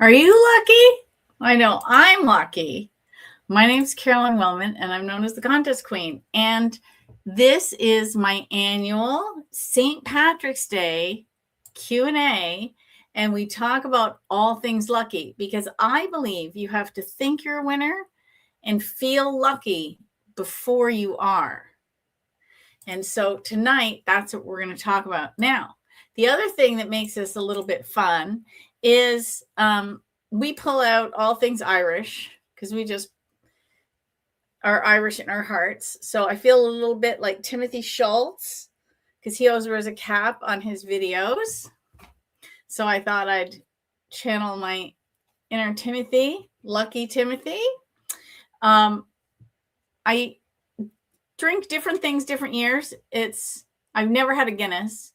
Are you lucky? I know I'm lucky. My name's Carolyn Wellman, and I'm known as the Contest Queen. And this is my annual St. Patrick's Day Q&A, and we talk about all things lucky because I believe you have to think you're a winner and feel lucky before you are. And so tonight, that's what we're going to talk about. Now, the other thing that makes this a little bit fun is we pull out all things Irish because we just are Irish in our hearts. So I feel a little bit like Timothy Schultz because he always wears a cap on his videos. So I thought I'd channel my inner Timothy, lucky Timothy. I drink different things different years. I've never had a Guinness.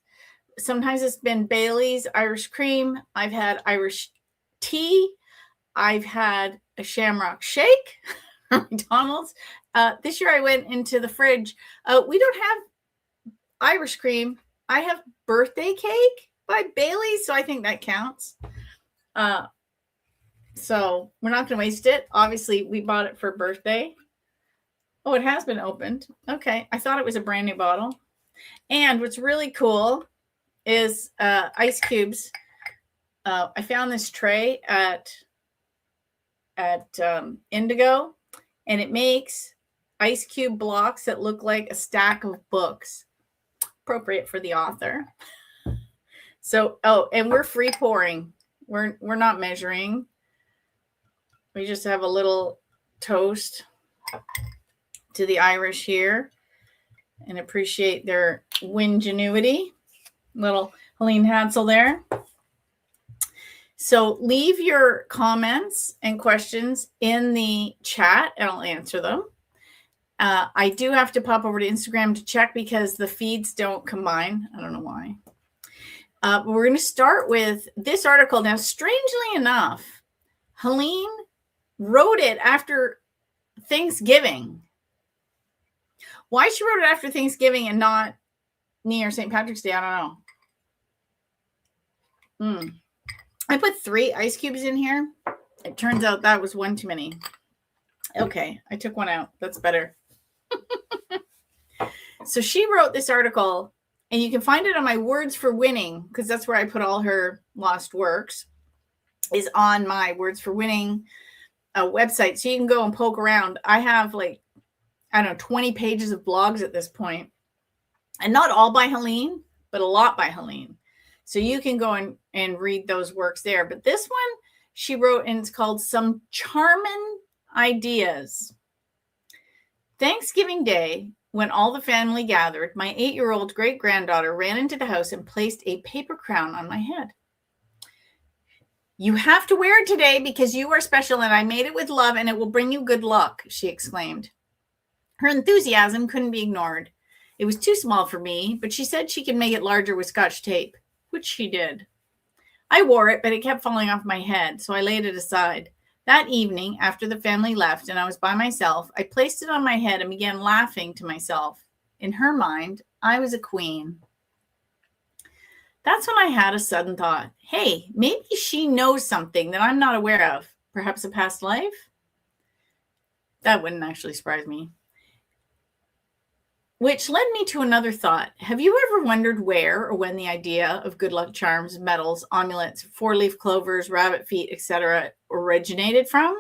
Sometimes it's been Bailey's, Irish cream. I've had Irish tea. I've had a Shamrock Shake from McDonald's. This year I went into the fridge. We don't have Irish cream. I have birthday cake by Bailey's, so I think that counts. So we're not going to waste it. Obviously, we bought it for birthday. Oh, it has been opened. Okay. I thought it was a brand new bottle. And what's really cool is ice cubes. I found this tray at Indigo, and it makes ice cube blocks that look like a stack of books, appropriate for the author. So, and we're free pouring. We're not measuring. We just have a little toast to the Irish here and appreciate their ingenuity. Little Helene Hansel there. So leave your comments and questions in the chat and I'll answer them. I do have to pop over to Instagram to check because the feeds don't combine. I don't know why. We're going to start with this article. Now, strangely enough, Helene wrote it after Thanksgiving. Why she wrote it after Thanksgiving and not near St. Patrick's Day, I don't know. I put 3 ice cubes in here. It turns out that was one too many. Okay, I took one out. That's better. So she wrote this article, and you can find it on my Words for Winning, because that's where I put all her lost works, is on my Words for Winning website. So you can go and poke around. I have 20 pages of blogs at this point. And not all by Helene, but a lot by Helene. So you can go and read those works there. But this one she wrote, and it's called Some Charmin' Ideas. Thanksgiving Day, when all the family gathered, my 8-year-old great-granddaughter ran into the house and placed a paper crown on my head. "You have to wear it today because you are special, and I made it with love, and it will bring you good luck," she exclaimed. Her enthusiasm couldn't be ignored. It was too small for me, but she said she could make it larger with Scotch tape, which she did. I wore it, but it kept falling off my head, so I laid it aside. That evening, after the family left and I was by myself, I placed it on my head and began laughing to myself. In her mind, I was a queen. That's when I had a sudden thought. Hey, maybe she knows something that I'm not aware of. Perhaps a past life? That wouldn't actually surprise me. Which led me to another thought. Have you ever wondered where or when the idea of good luck charms, medals, amulets, 4-leaf clovers, rabbit feet, etc. originated from?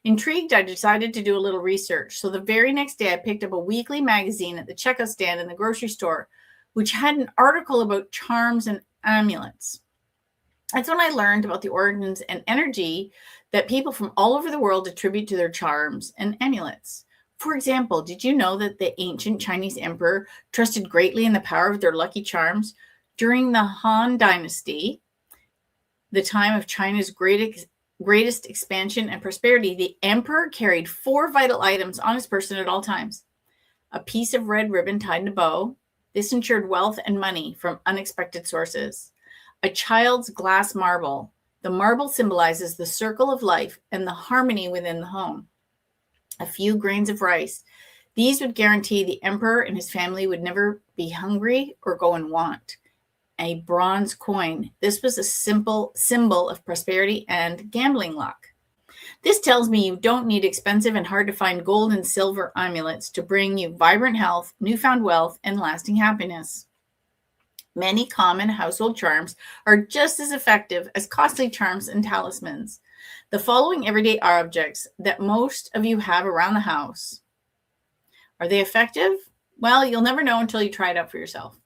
Intrigued, I decided to do a little research. So the very next day, I picked up a weekly magazine at the checkout stand in the grocery store, which had an article about charms and amulets. That's when I learned about the origins and energy that people from all over the world attribute to their charms and amulets. For example, did you know that the ancient Chinese emperor trusted greatly in the power of their lucky charms? During the Han Dynasty, the time of China's greatest expansion and prosperity, the emperor carried 4 vital items on his person at all times. A piece of red ribbon tied in a bow. This ensured wealth and money from unexpected sources. A child's glass marble. The marble symbolizes the circle of life and the harmony within the home. A few grains of rice. These would guarantee the emperor and his family would never be hungry or go in want. a bronze coin. This was a simple symbol of prosperity and gambling luck. This tells me you don't need expensive and hard to find gold and silver amulets to bring you vibrant health, newfound wealth, and lasting happiness. Many common household charms are just as effective as costly charms and talismans. The following everyday objects that most of you have around the house. Are they effective? Well, you'll never know until you try it out for yourself.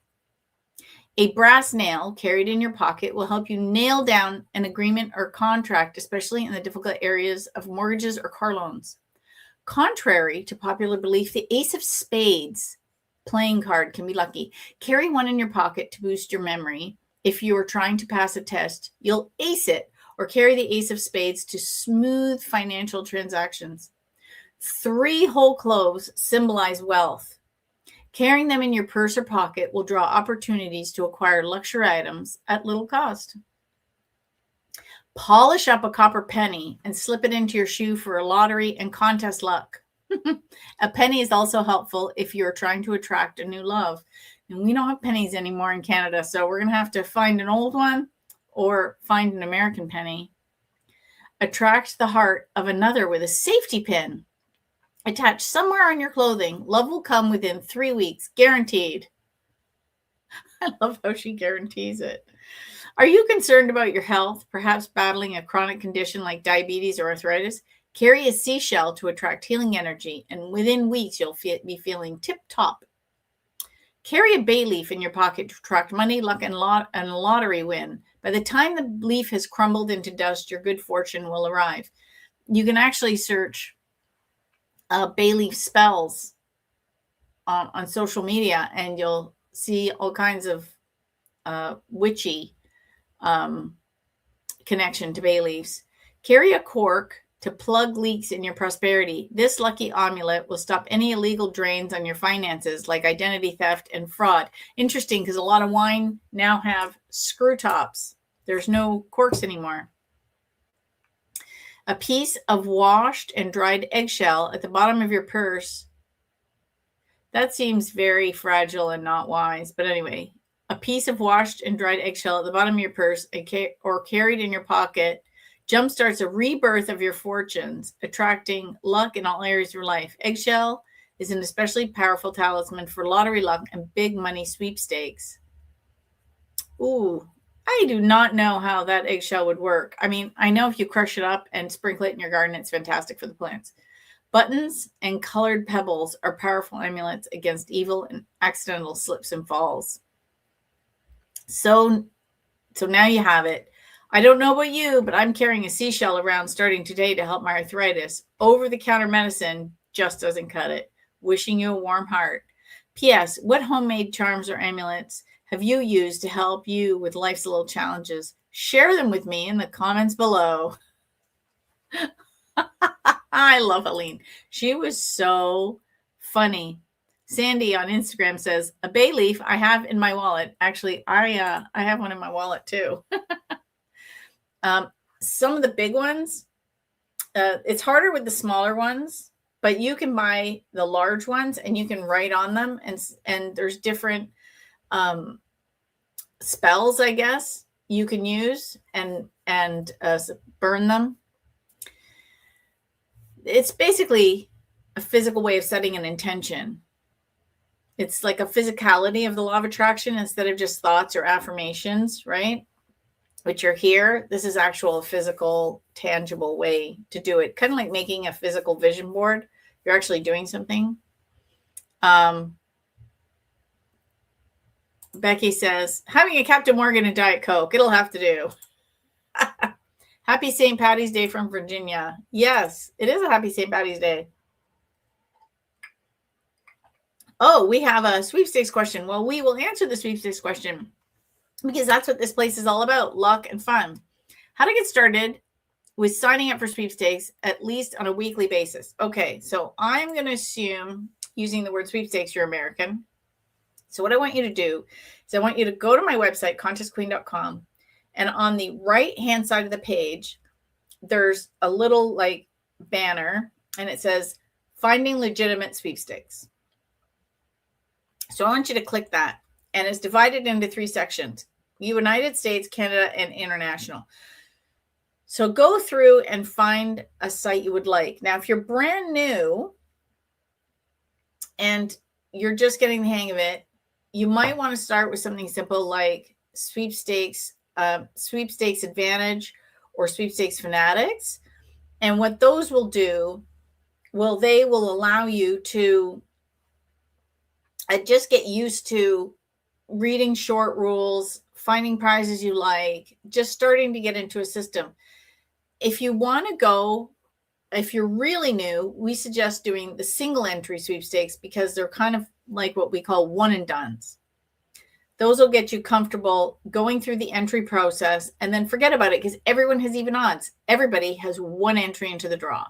A brass nail carried in your pocket will help you nail down an agreement or contract, especially in the difficult areas of mortgages or car loans. Contrary to popular belief, the Ace of Spades playing card can be lucky. Carry one in your pocket to boost your memory. If you are trying to pass a test, you'll ace it, or carry the Ace of Spades to smooth financial transactions. 3 whole cloves symbolize wealth. Carrying them in your purse or pocket will draw opportunities to acquire luxury items at little cost. Polish up a copper penny and slip it into your shoe for a lottery and contest luck. A penny is also helpful if you're trying to attract a new love. And we don't have pennies anymore in Canada, so we're going to have to find an old one or find an American penny. Attract the heart of another with a safety pin. Attached somewhere on your clothing. Love will come within 3 weeks, guaranteed. I love how she guarantees it. Are you concerned about your health, perhaps battling a chronic condition like diabetes or arthritis? Carry a seashell to attract healing energy, and within weeks, you'll be feeling tip-top. Carry a bay leaf in your pocket to attract money, luck, and a lottery win. By the time the leaf has crumbled into dust, your good fortune will arrive. You can actually search bay leaf spells on social media, and you'll see all kinds of witchy connection to bay leaves. Carry a cork to plug leaks in your prosperity. This lucky amulet will stop any illegal drains on your finances, like identity theft and fraud. Interesting, because a lot of wine now have screw tops. There's no corks anymore. A piece of washed and dried eggshell at the bottom of your purse. That seems very fragile and not wise. But anyway, a piece of washed and dried eggshell at the bottom of your purse or carried in your pocket jumpstarts a rebirth of your fortunes, attracting luck in all areas of your life. Eggshell is an especially powerful talisman for lottery luck and big money sweepstakes. Ooh, I do not know how that eggshell would work. I mean, I know if you crush it up and sprinkle it in your garden, it's fantastic for the plants. Buttons and colored pebbles are powerful amulets against evil and accidental slips and falls. So now you have it. I don't know about you, but I'm carrying a seashell around starting today to help my arthritis. Over-the-counter medicine just doesn't cut it. Wishing you a warm heart. P.S. What homemade charms or amulets have you used to help you with life's little challenges? Share them with me in the comments below. I love Helene. She was so funny. Sandy on Instagram says, a bay leaf I have in my wallet. Actually, I have one in my wallet too. Some of the big ones, it's harder with the smaller ones, but you can buy the large ones and you can write on them, and there's different spells, I guess, you can use and burn them. It's basically a physical way of setting an intention. It's like a physicality of the law of attraction instead of just thoughts or affirmations, right? Which are here. This is actual physical, tangible way to do it. Kind of like making a physical vision board. You're actually doing something. Becky says, having a Captain Morgan and Diet Coke. It'll have to do. Happy St. Patty's Day from Virginia. Yes, it is a happy St. Patty's Day. Oh, we have a sweepstakes question. Well, we will answer the sweepstakes question because that's what this place is all about, luck and fun. How to get started with signing up for sweepstakes, at least on a weekly basis. Okay, so I'm going to assume, using the word sweepstakes, you're American. So what I want you to do is I want you to go to my website, contestqueen.com, and on the right-hand side of the page, there's a little like banner, and it says, Finding Legitimate Sweepstakes. So I want you to click that, and it's divided into 3 sections. United States, Canada, and international. So go through and find a site you would like. Now, if you're brand new and you're just getting the hang of it, you might want to start with something simple like Sweepstakes, Sweepstakes Advantage, or Sweepstakes Fanatics. And what those will do, well, they will allow you to just get used to reading short rules, finding prizes you like, just starting to get into a system. If you want to go, if you're really new, we suggest doing the single entry sweepstakes because they're kind of like what we call one and dones. Those will get you comfortable going through the entry process and then forget about it because everyone has even odds. Everybody has one entry into the draw.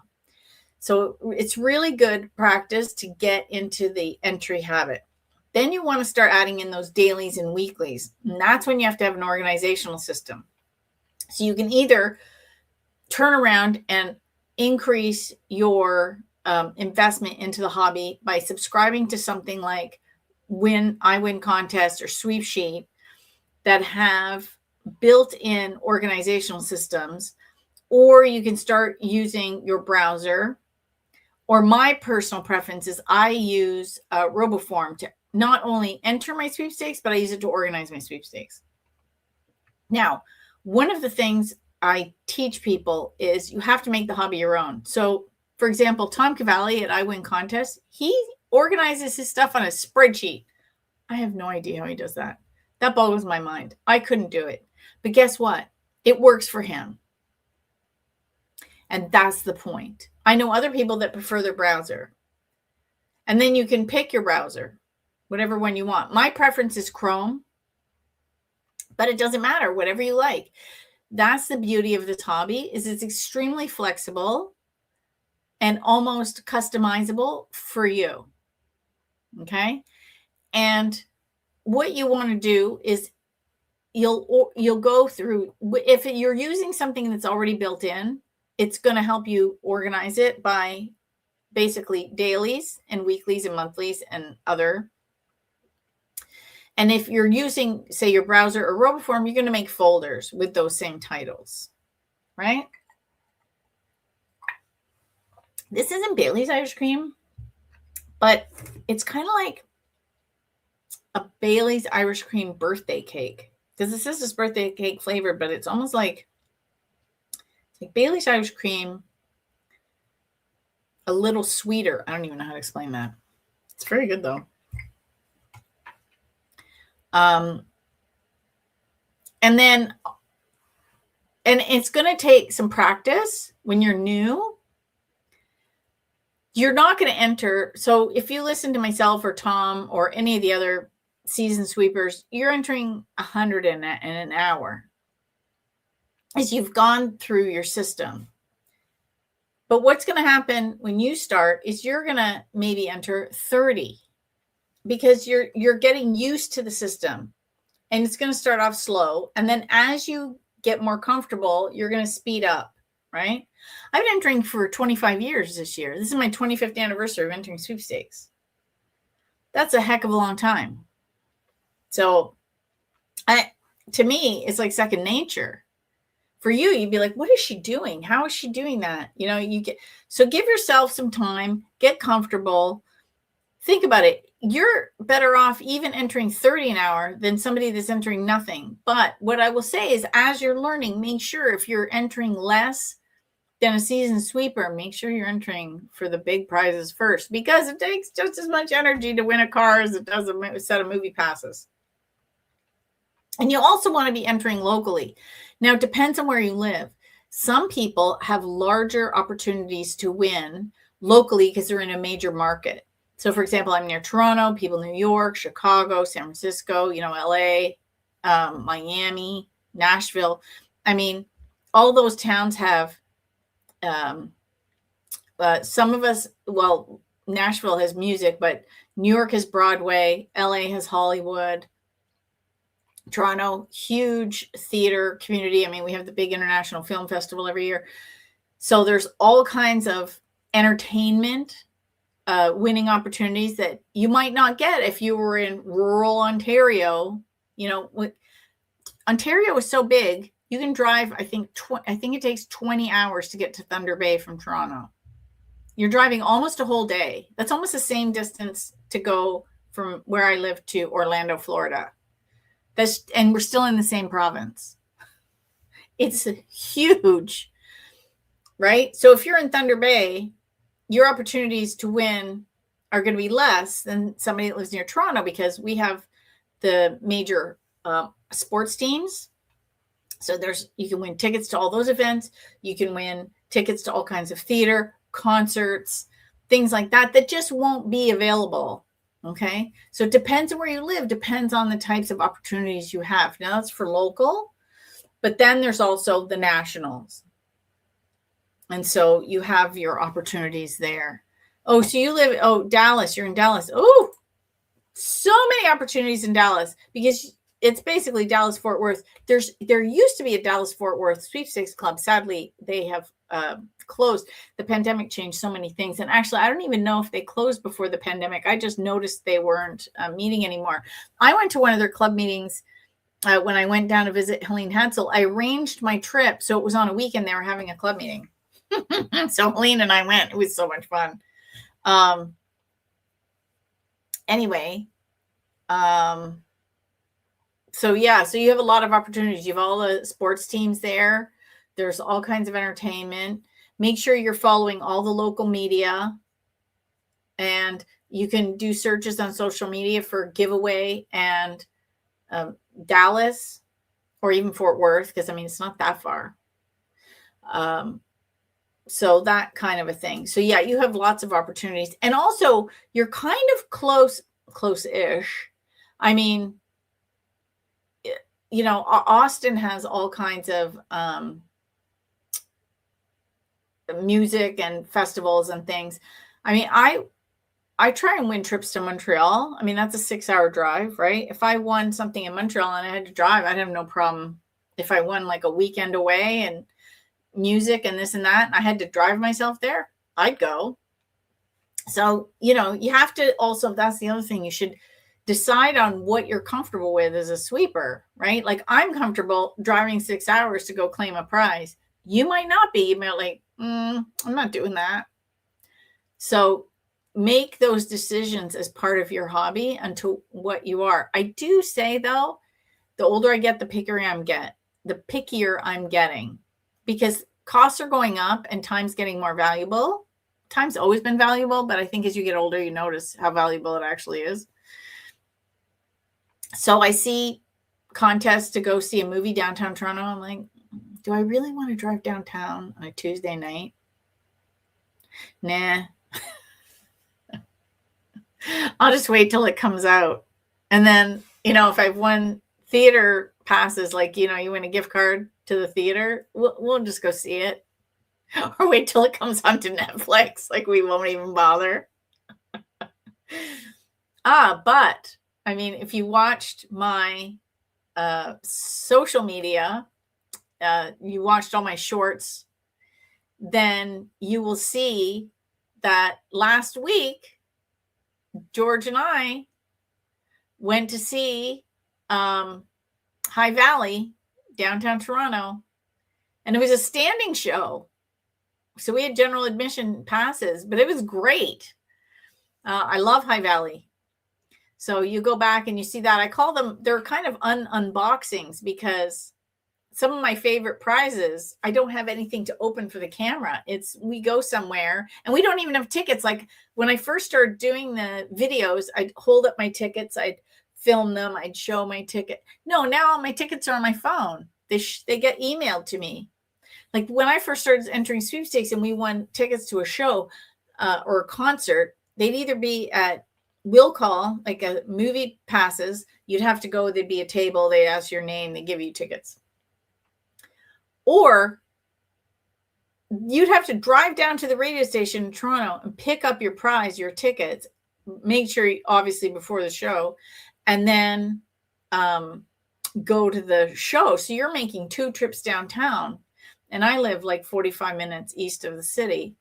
So it's really good practice to get into the entry habit. Then you want to start adding in those dailies and weeklies. And that's when you have to have an organizational system. So you can either turn around and increase your investment into the hobby by subscribing to something like I Win Contest or Sweep Sheet that have built-in organizational systems, or you can start using your browser. Or my personal preference is I use RoboForm to not only enter my sweepstakes, but I use it to organize my sweepstakes. Now, one of the things I teach people is you have to make the hobby your own. So, for example, Tom Cavalli at I Win Contest, he organizes his stuff on a spreadsheet. I have no idea how he does that. That boggles my mind. I couldn't do it. But guess what? It works for him. And that's the point. I know other people that prefer their browser. And then you can pick your browser, whatever one you want. My preference is Chrome, but it doesn't matter, whatever you like. That's the beauty of this hobby, is it's extremely flexible and almost customizable for you. Okay? And what you want to do is you'll go through, if you're using something that's already built in, it's going to help you organize it by basically dailies and weeklies and monthlies and other. And if you're using, say, your browser or RoboForm, you're going to make folders with those same titles, right? This isn't Bailey's Irish Cream, but it's kind of like a Bailey's Irish Cream birthday cake, because it says it's birthday cake flavored, but it's almost like Bailey's Irish Cream, a little sweeter. I don't even know how to explain that. It's very good though. And it's going to take some practice when you're new. You're not going to enter. So if you listen to myself or Tom or any of the other seasoned sweepers, you're entering 100 in an hour as you've gone through your system. But what's going to happen when you start is you're going to maybe enter 30 because you're getting used to the system, and it's going to start off slow. And then as you get more comfortable, you're going to speed up, right? I've been entering for 25 years this year. This is my 25th anniversary of entering sweepstakes. That's a heck of a long time. So to me, it's like second nature. For you, you'd be like, what is she doing? How is she doing that? You know, so give yourself some time, get comfortable. Think about it. You're better off even entering 30 an hour than somebody that's entering nothing. But what I will say is, as you're learning, make sure if you're entering less than a seasoned sweeper, make sure you're entering for the big prizes first, because it takes just as much energy to win a car as it does a set of movie passes. And you also want to be entering locally. Now, it depends on where you live. Some people have larger opportunities to win locally because they're in a major market. So, for example, I'm near Toronto, people in New York, Chicago, San Francisco, LA, Miami, Nashville. I mean, all those towns have some of us, well, Nashville has music, but New York has Broadway, LA has Hollywood. Toronto, huge theater community. I mean, we have the big International Film Festival every year. So there's all kinds of entertainment, winning opportunities that you might not get if you were in rural Ontario. Ontario is so big, you can drive, I think it takes 20 hours to get to Thunder Bay from Toronto. You're driving almost a whole day. That's almost the same distance to go from where I live to Orlando, Florida. And we're still in the same province. It's huge, right? So if you're in Thunder Bay, your opportunities to win are going to be less than somebody that lives near Toronto, because we have the major sports teams. So you can win tickets to all those events. You can win tickets to all kinds of theater, concerts, things like that just won't be available. Okay. So it depends on where you live, depends on the types of opportunities you have. Now that's for local, but then there's also the nationals. And so you have your opportunities there. Oh, so you live, Dallas, you're in Dallas. Oh, so many opportunities in Dallas, because it's basically Dallas-Fort Worth. There used to be a Dallas-Fort Worth Sweepstakes club. Sadly, they have closed. The pandemic changed so many things. And actually, I don't even know if they closed before the pandemic. I just noticed they weren't meeting anymore. I went to one of their club meetings when I went down to visit Helene Hansel. I arranged my trip, so it was on a weekend. They were having a club meeting. So Helene and I went. It was so much fun. Anyway, so you have a lot of opportunities. You have all the sports teams there. There's all kinds of entertainment. Make sure you're following all the local media, and you can do searches on social media for giveaway and Dallas, or even Fort Worth, because it's not that far. So that kind of a thing. So yeah, you have lots of opportunities, and also you're kind of close-ish. Austin has all kinds of music and festivals and things. I try and win trips to Montreal. That's a 6-hour drive, right? If I won something in Montreal and I had to drive, I'd have no problem. If I won like a weekend away and music and this and that, and I had to drive myself there, I'd go. So, you have to also, that's the other thing, you should decide on what you're comfortable with as a sweeper, right? Like, I'm comfortable driving 6 hours to go claim a prize. You might not be. You might like, I'm not doing that. So make those decisions as part of your hobby unto what you are. I do say, though, the older I get, the pickier I'm getting, because costs are going up and time's getting more valuable. Time's always been valuable, but I think as you get older, you notice how valuable it actually is. So I see contests to go see a movie downtown Toronto. I'm like, do I really want to drive downtown on a Tuesday night? Nah. I'll just wait till it comes out. And then, if I've won theater passes, like, you win a gift card to the theater, we'll just go see it. Or wait till it comes onto Netflix. Like, we won't even bother. But if you watched my social media, you watched all my shorts, then you will see that last week, George and I went to see High Valley, downtown Toronto, and it was a standing show. So we had general admission passes, but it was great. I love High Valley. So you go back and you see that. I call them, they're kind of unboxings, because some of my favorite prizes, I don't have anything to open for the camera. We go somewhere and we don't even have tickets. Like, when I first started doing the videos, I'd hold up my tickets, I'd film them, I'd show my ticket. No, now all my tickets are on my phone. They get emailed to me. Like, when I first started entering sweepstakes and we won tickets to a show or a concert, they'd either be at will call, like a movie passes. You'd have to go, there'd be a table, they'd ask your name, they give you tickets. Or you'd have to drive down to the radio station in Toronto and pick up your prize, your tickets, make sure, obviously, before the show, and then go to the show. So you're making 2 trips downtown, and I live like 45 minutes east of the city.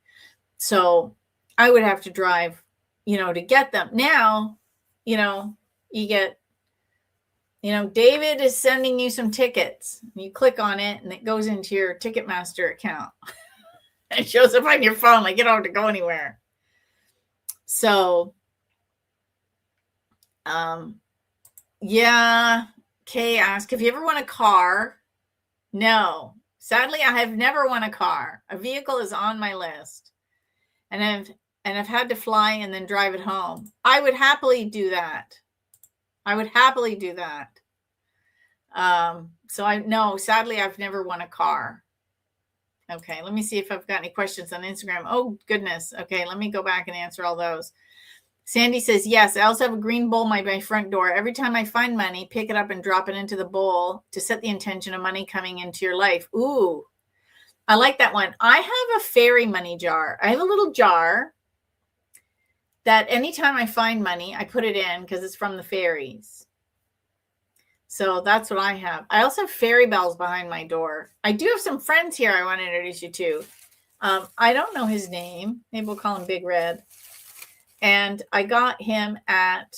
So I would have to drive, to get them. Now, you get David is sending you some tickets. You click on it and it goes into your Ticketmaster account. It shows up on your phone, like you don't have to go anywhere. So, yeah. Kay asked, have you ever won a car? No. Sadly, I have never won a car. A vehicle is on my list. And I've had to fly and then drive it home. I would happily do that. So sadly, I've never won a car. Okay, let me see if I've got any questions on Instagram. Oh, goodness. Okay, let me go back and answer all those. Sandy says, yes, I also have a green bowl by my front door. Every time I find money, pick it up and drop it into the bowl to set the intention of money coming into your life. Ooh, I like that one. I have a fairy money jar. I have a little jar that anytime I find money, I put it in because it's from the fairies. So that's what I have. I also have fairy bells behind my door. I do have some friends here I want to introduce you to. I don't know his name. Maybe we'll call him Big Red. And I got him at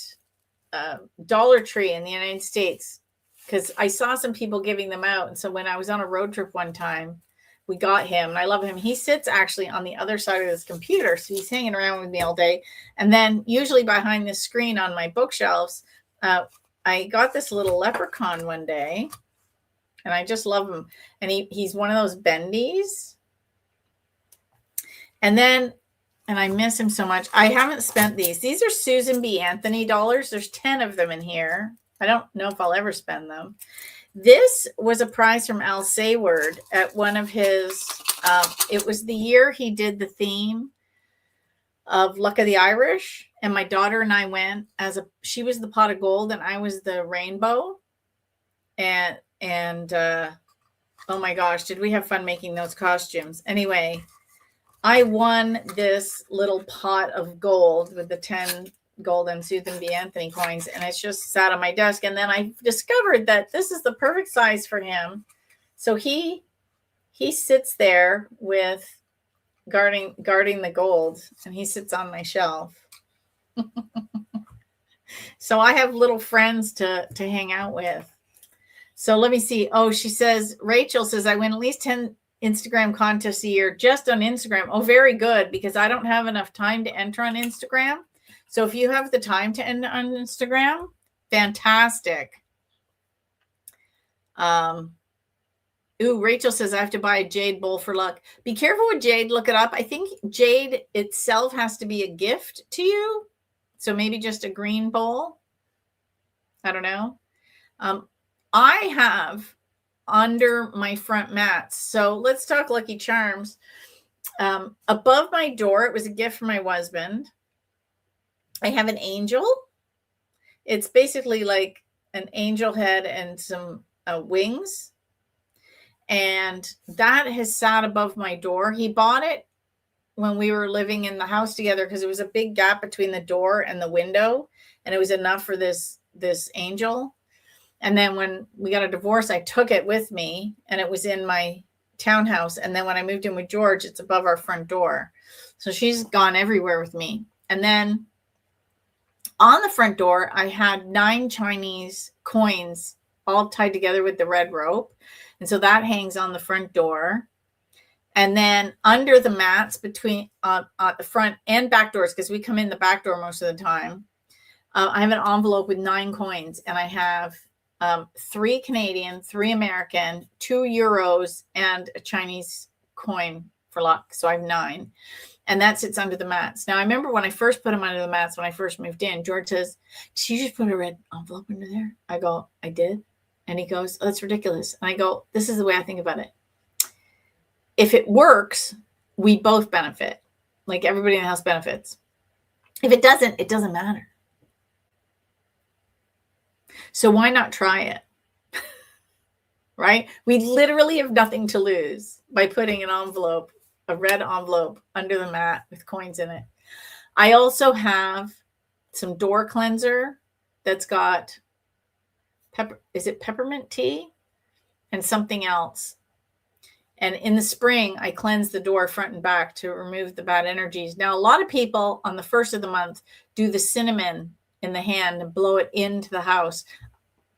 Dollar Tree in the United States because I saw some people giving them out. And so when I was on a road trip one time, we got him. And I love him. He sits actually on the other side of this computer. So he's hanging around with me all day. And then usually behind the screen on my bookshelves, I got this little leprechaun one day. And I just love him. And he's one of those bendies. And I miss him so much. I haven't spent these. These are Susan B. Anthony dollars. There's 10 of them in here. I don't know if I'll ever spend them. This was a prize from Al Sayward at one of his, it was the year he did the theme of Luck of the Irish. And my daughter and I went she was the pot of gold and I was the rainbow. And oh my gosh, did we have fun making those costumes. Anyway, I won this little pot of gold with the 10 golden Susan B. Anthony coins, and it's just sat on my desk. And then I discovered that this is the perfect size for him. So he sits there with guarding the gold, and he sits on my shelf. So I have little friends to hang out with. So let me see. Oh, Rachel says, I win at least 10 Instagram contests a year just on Instagram. Oh, very good, because I don't have enough time to enter on Instagram. So if you have the time to enter on Instagram, fantastic. Rachel says, I have to buy a jade bowl for luck. Be careful with jade. Look it up. I think jade itself has to be a gift to you. So maybe just a green bowl. I don't know. I have under my front mats. So let's talk Lucky Charms. Above my door, it was a gift from my husband. I have an angel. It's basically like an angel head and some wings. And that has sat above my door. He bought it when we were living in the house together because it was a big gap between the door and the window. And it was enough for this angel. And then when we got a divorce, I took it with me and it was in my townhouse. And then when I moved in with George, it's above our front door. So she's gone everywhere with me. And then on the front door, I had 9 Chinese coins all tied together with the red rope. And so that hangs on the front door. And then under the mats between the front and back doors, because we come in the back door most of the time, I have an envelope with 9 coins. And I have 3 Canadian, 3 American, 2 euros, and a Chinese coin for luck. So I have 9. And that sits under the mats. Now, I remember when I first put them under the mats, when I first moved in, George says, did you just put a red envelope under there? I go, I did. And he goes, oh, that's ridiculous. And I go, this is the way I think about it. If it works, we both benefit. Like everybody in the house benefits. If it doesn't matter. So why not try it? Right? We literally have nothing to lose by putting a red envelope under the mat with coins in it. I also have some door cleanser that's got peppermint tea and something else. And in the spring, I cleanse the door front and back to remove the bad energies. Now, a lot of people on the first of the month do the cinnamon in the hand and blow it into the house.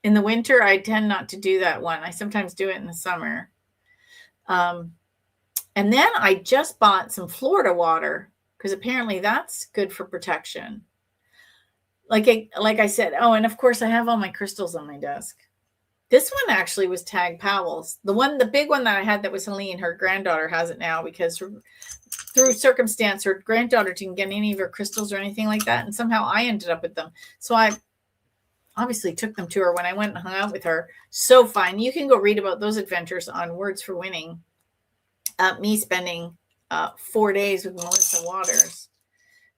In the winter, I tend not to do that one. I sometimes do it in the summer. And then I just bought some Florida water because apparently that's good for protection. Like I said, oh, and of course I have all my crystals on my desk. This one actually was Tag Powell's. The big one that I had that was Helene, her granddaughter has it now because through circumstance, her granddaughter didn't get any of her crystals or anything like that. And somehow I ended up with them. So I obviously took them to her when I went and hung out with her. So fun. You can go read about those adventures on Words for Winning. Me spending 4 days with Melissa Waters.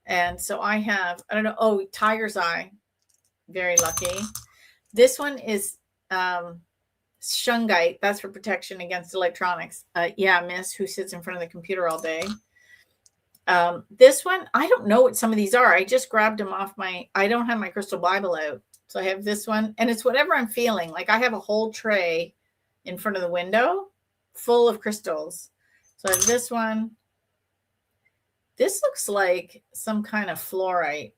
And so I have, I don't know, oh, Tiger's Eye. Very lucky. This one is shungite. That's for protection against electronics. Yeah, Miss, who sits in front of the computer all day. This one, I don't know what some of these are. I just grabbed them off I don't have my crystal Bible out. So I have this one, and it's whatever I'm feeling. Like I have a whole tray in front of the window full of crystals. So I have this one. This looks like some kind of fluorite.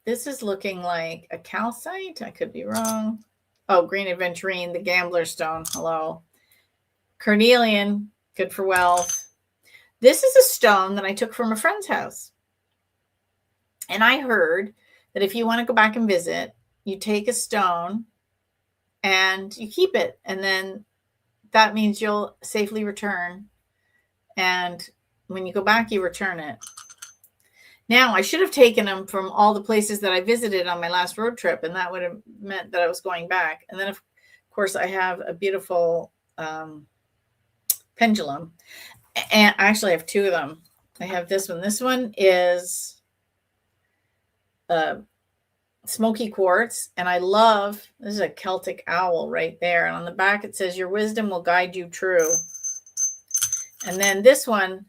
This is looking like a calcite. I could be wrong. Oh, green aventurine, the gambler stone. Hello. Carnelian, good for wealth. This is a stone that I took from a friend's house. And I heard that if you want to go back and visit, you take a stone and you keep it. And then that means you'll safely return. And when you go back, you return it. Now, I should have taken them from all the places that I visited on my last road trip, and that would have meant that I was going back. And then, of course, I have a beautiful pendulum. And I actually have two of them. I have this one. This one is smoky quartz, and I love, this is a Celtic owl right there. And on the back, it says, your wisdom will guide you true. And then this one,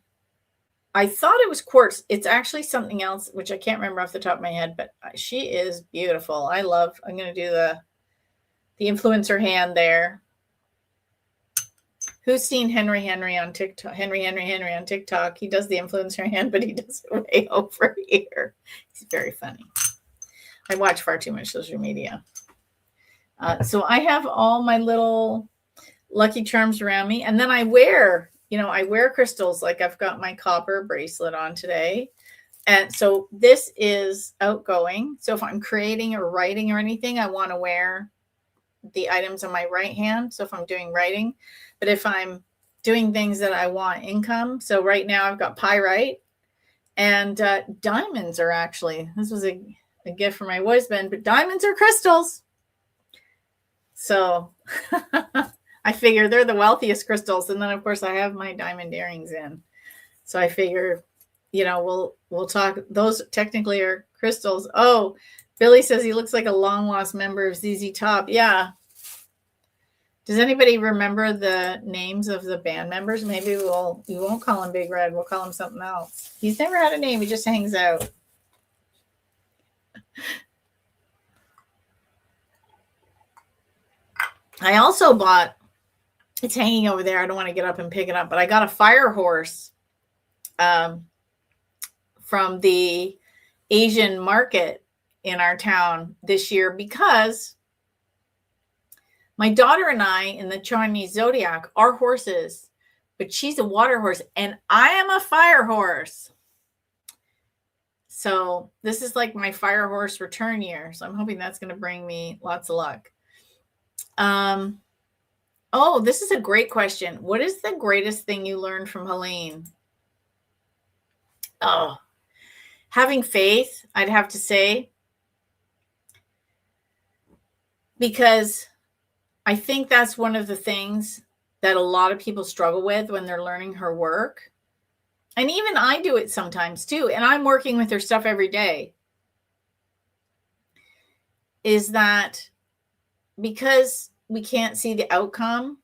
I thought it was quartz. It's actually something else, which I can't remember off the top of my head, but she is beautiful. I'm going to do the influencer hand there. Who's seen Henry on TikTok? Henry on TikTok. He does the influencer hand, but he does it way over here. He's very funny. I watch far too much social media. So I have all my little Lucky Charms around me. And then I wear crystals. Like I've got my copper bracelet on today. And so this is outgoing. So if I'm creating or writing or anything, I want to wear the items on my right hand. So if I'm doing writing, but if I'm doing things that I want income. So right now I've got pyrite and diamonds are actually, this was a gift from my husband, but diamonds are crystals. So I figure they're the wealthiest crystals. And then of course I have my diamond earrings in. So I figure, we'll talk. Those technically are crystals. Oh, Billy says he looks like a long lost member of ZZ Top. Yeah. Does anybody remember the names of the band members? Maybe we won't call him Big Red. We'll call him something else. He's never had a name. He just hangs out. I also bought, it's hanging over there. I don't want to get up and pick it up, but I got a fire horse from the Asian market in our town this year because my daughter and I in the Chinese zodiac are horses, but she's a water horse and I am a fire horse. So this is like my fire horse return year. So I'm hoping that's going to bring me lots of luck. Oh, this is a great question. What is the greatest thing you learned from Helene? Oh, having faith, I'd have to say, because I think that's one of the things that a lot of people struggle with when they're learning her work. And even I do it sometimes too. And I'm working with her stuff every day. Is that because we can't see the outcome,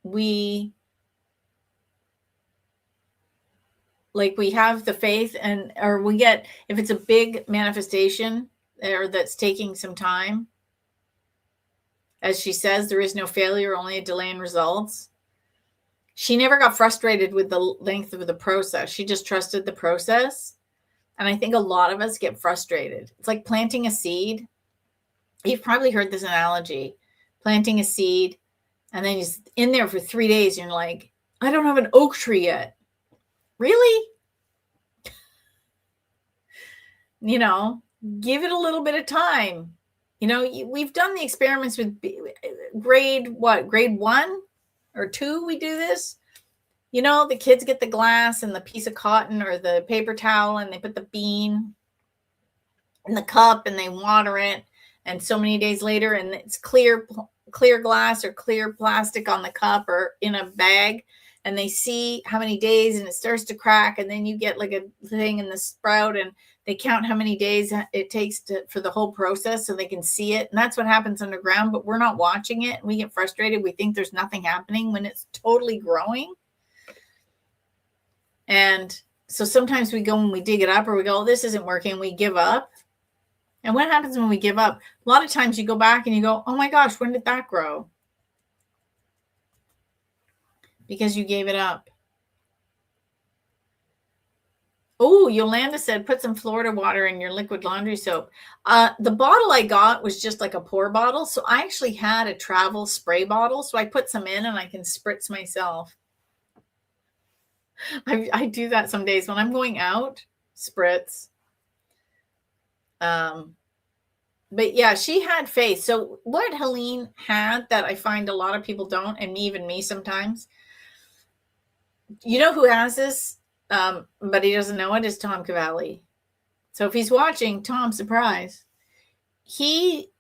we have the faith or we get, if it's a big manifestation or that's taking some time, as she says, there is no failure, only a delay in results. She never got frustrated with the length of the process. She just trusted the process. And I think a lot of us get frustrated. It's like planting a seed. You've probably heard this analogy, planting a seed, and then you're in there for 3 days and you're like, I don't have an oak tree yet. Really? You know, give it a little bit of time. You know, we've done the experiments with grade 1 or 2, we do this. You know, the kids get the glass and the piece of cotton or the paper towel, and they put the bean in the cup and they water it. And so many days later, and it's clear glass or clear plastic on the cup or in a bag, and they see how many days and it starts to crack, and then you get like a thing in the sprout and they count how many days it takes for the whole process so they can see it. And that's what happens underground, but we're not watching it. We get frustrated. We think there's nothing happening when it's totally growing. And so sometimes we go and we dig it up, or we go, oh, this isn't working. We give up. And what happens when we give up? A lot of times you go back and you go, oh my gosh, when did that grow? Because you gave it up. Oh, Yolanda said, put some Florida water in your liquid laundry soap. The bottle I got was just like a pour bottle. So I actually had a travel spray bottle. So I put some in and I can spritz myself. I do that some days when I'm going out, spritz. But yeah, she had faith. So what Helene had that I find a lot of people don't, and even me sometimes, you know who has this, but he doesn't know it, is Tom Cavalli. So if he's watching, Tom, surprise. He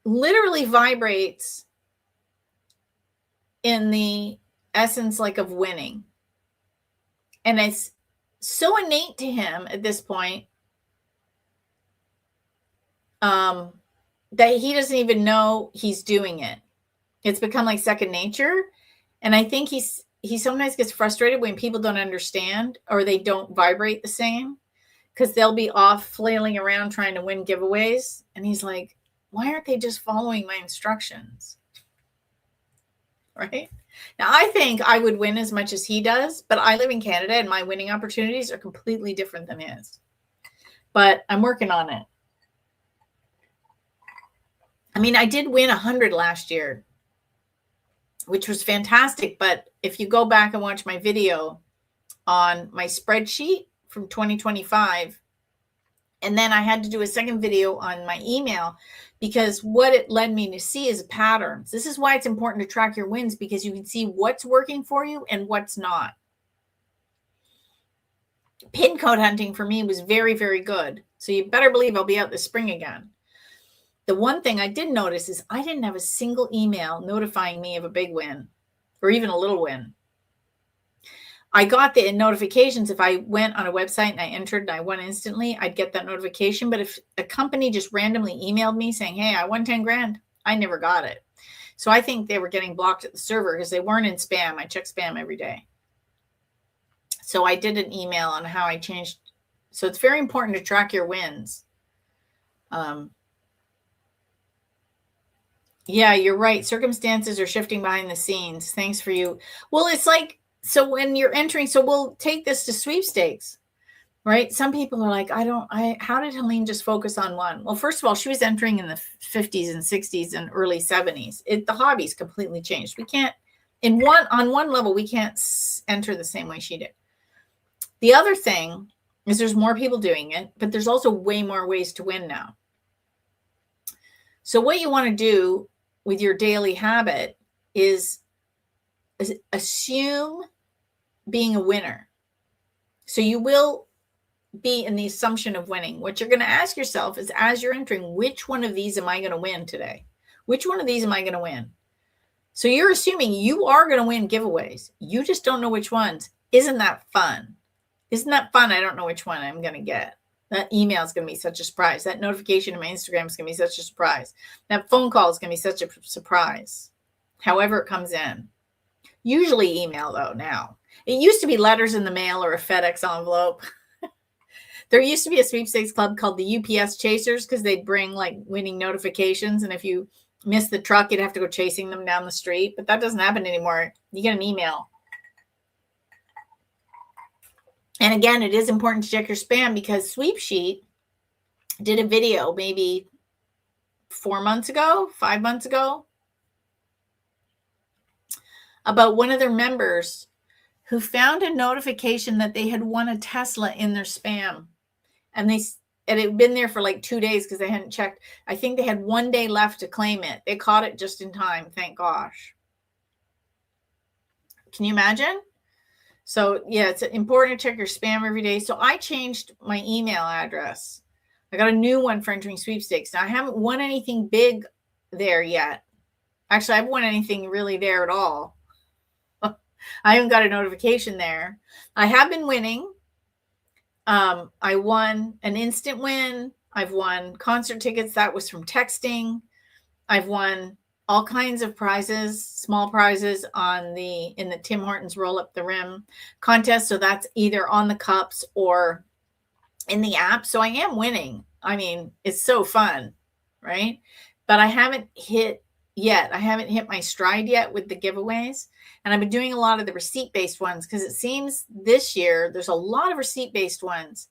literally vibrates in the essence like of winning. And it's so innate to him at this point that he doesn't even know he's doing it. It's become like second nature. And I think he sometimes gets frustrated when people don't understand or they don't vibrate the same, because they'll be off flailing around trying to win giveaways. And he's like, why aren't they just following my instructions? Right? Now, I think I would win as much as he does, but I live in Canada and my winning opportunities are completely different than his. But I'm working on it. I mean, I did win 100 last year, which was fantastic. But if you go back and watch my video on my spreadsheet from 2025, and then I had to do a second video on my email, because what it led me to see is patterns. This is why it's important to track your wins, because you can see what's working for you and what's not. Pin code hunting for me was very, very good. So you better believe I'll be out this spring again. The one thing I did notice is I didn't have a single email notifying me of a big win or even a little win. I got the notifications. If I went on a website and I entered and I won instantly, I'd get that notification. But if a company just randomly emailed me saying, hey, I won 10 grand, I never got it. So I think they were getting blocked at the server because they weren't in spam. I check spam every day. So I did an email on how I changed. So it's very important to track your wins. Yeah, you're right. Circumstances are shifting behind the scenes. Thanks for you. Well, it's like, so when you're entering, so we'll take this to sweepstakes, right? Some people are like, how did Helene just focus on one? Well, first of all, she was entering in the 50s and 60s and early 70s. The hobby's completely changed. We can't, on one level, we can't enter the same way she did. The other thing is there's more people doing it, but there's also way more ways to win now. So what you want to do with your daily habit is assume being a winner. So you will be in the assumption of winning. What you're going to ask yourself is, as you're entering, which one of these am I going to win today? Which one of these am I going to win? So you're assuming you are going to win giveaways. You just don't know which ones. Isn't that fun? Isn't that fun? I don't know which one I'm going to get. That email is going to be such a surprise. That notification in my Instagram is going to be such a surprise. That phone call is going to be such a surprise. However it comes in. Usually email, though, now. It used to be letters in the mail or a FedEx envelope. There used to be a sweepstakes club called the UPS Chasers, because they'd bring like winning notifications. And if you missed the truck, you'd have to go chasing them down the street. But that doesn't happen anymore. You get an email. And again, it is important to check your spam because Sweep Sheet did a video maybe 4 months ago, 5 months ago, about one of their members who found a notification that they had won a Tesla in their spam. And it had been there for like 2 days because they hadn't checked. I think they had 1 day left to claim it. They caught it just in time, thank gosh. Can you imagine? So yeah, it's important to check your spam every day. So I changed my email address. I got a new one for entering sweepstakes. Now I haven't won anything big there yet. Actually, I haven't won anything really there at all. I haven't got a notification there. I have been winning. I won an instant win. I've won concert tickets. That was from texting. I've won all kinds of prizes, small prizes in the Tim Hortons Roll Up the Rim contest. So that's either on the cups or in the app. So I am winning. I mean, it's so fun, right? But I haven't hit yet. I haven't hit my stride yet with the giveaways. And I've been doing a lot of the receipt-based ones because it seems this year there's a lot of receipt-based ones.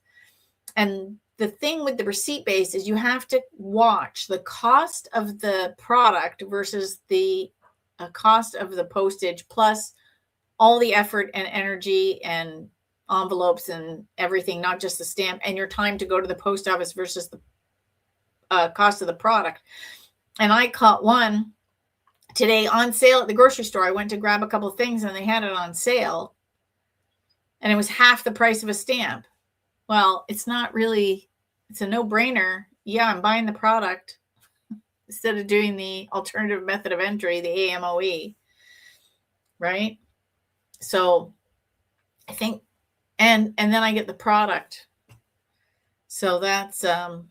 And the thing with the receipt-based is you have to watch the cost of the product versus the cost of the postage plus all the effort and energy and envelopes and everything, not just the stamp, and your time to go to the post office versus the cost of the product. And I caught one today on sale at the grocery store. I went to grab a couple of things and they had it on sale and it was half the price of a stamp. Well, it's not really, it's a no-brainer. Yeah, I'm buying the product instead of doing the alternative method of entry, the AMOE, right? So I think, and then I get the product. So that's, oh,